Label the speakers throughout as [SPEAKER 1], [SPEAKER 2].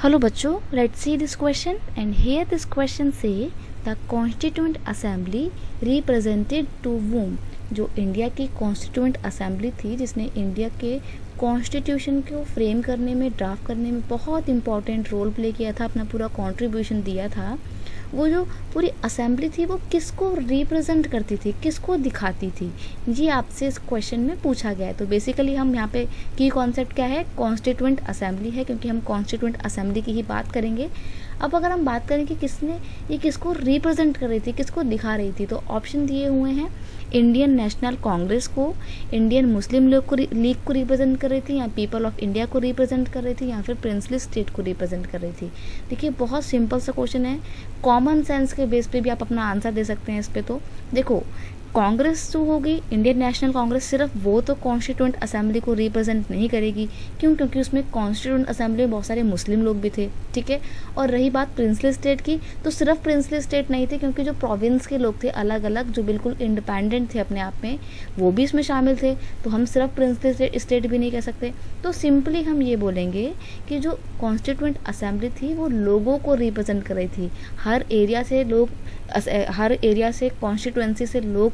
[SPEAKER 1] Hello बच्चों, let's see this question and here this question say the Constituent Assembly represented to whom। जो India की constituent assembly थी जिसने India के constitution को फ्रेम करने में, ड्राफ्ट करने में बहुत इंपॉर्टेंट रोल प्ले किया था, अपना पूरा कंट्रीब्यूशन दिया था, वो जो पूरी असेंबली थी वो किसको रिप्रेजेंट करती थी, किसको दिखाती थी, ये आपसे इस क्वेश्चन में पूछा गया है। तो बेसिकली हम यहाँ पे की कॉन्सेप्ट क्या है, कॉन्स्टिट्यूएंट असेंबली है, क्योंकि हम कॉन्स्टिट्यूएंट असेंबली की ही बात करेंगे। अब अगर हम बात करें कि किसने ये किसको रिप्रेजेंट कर रही थी, किसको दिखा रही थी, तो ऑप्शन दिए हुए हैं इंडियन नेशनल कांग्रेस को, इंडियन मुस्लिम लीग को रिप्रेजेंट कर रही थी, या पीपल ऑफ इंडिया को रिप्रेजेंट कर रही थी, या फिर प्रिंसली स्टेट को रिप्रेजेंट कर रही थी। देखिए बहुत सिंपल सा क्वेश्चन है, कॉमन सेंस के बेस पे भी आप अपना आंसर दे सकते हैं इस पे। तो देखो कांग्रेस जो होगी, इंडियन नेशनल कांग्रेस, सिर्फ वो तो कॉन्स्टिट्यूएंट असेंबली को रिप्रेजेंट नहीं करेगी, क्यों, क्योंकि उसमें कॉन्स्टिट्यूएंट असेंबली में बहुत सारे मुस्लिम लोग भी थे, ठीक है। और रही बात प्रिंसली स्टेट की, तो सिर्फ प्रिंसली स्टेट नहीं थे, क्योंकि जो प्रोविंस के लोग थे अलग अलग, जो बिल्कुल इंडिपेंडेंट थे अपने आप में, वो भी इसमें शामिल थे। तो हम सिर्फ प्रिंसली स्टेट भी नहीं कह सकते। तो सिंपली हम ये बोलेंगे कि जो कॉन्स्टिट्यूएंट असेंबली थी वो लोगों को रिप्रेजेंट कर रही थी। हर एरिया से कॉन्स्टिट्यूएंसी से लोग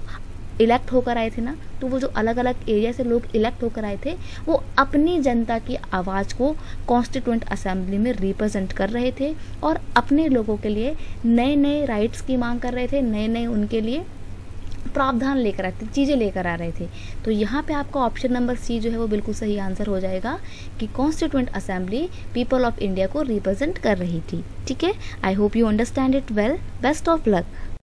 [SPEAKER 1] इलेक्ट होकर आए थे ना, तो वो जो अलग अलग एरिया से लोग इलेक्ट होकर आए थे वो अपनी जनता की आवाज़ को कॉन्स्टिट्यूएंट असेंबली में रिप्रेजेंट कर रहे थे और अपने लोगों के लिए नए नए राइट्स की मांग कर रहे थे, नए नए उनके लिए प्रावधान लेकर आते, चीज़ें लेकर आ रहे थे। तो यहाँ पे आपका ऑप्शन नंबर सी जो है वो बिल्कुल सही आंसर हो जाएगा कि constituent assembly people of India को रिप्रेजेंट कर रही थी, ठीक है। I hope you understand it well. Best of luck.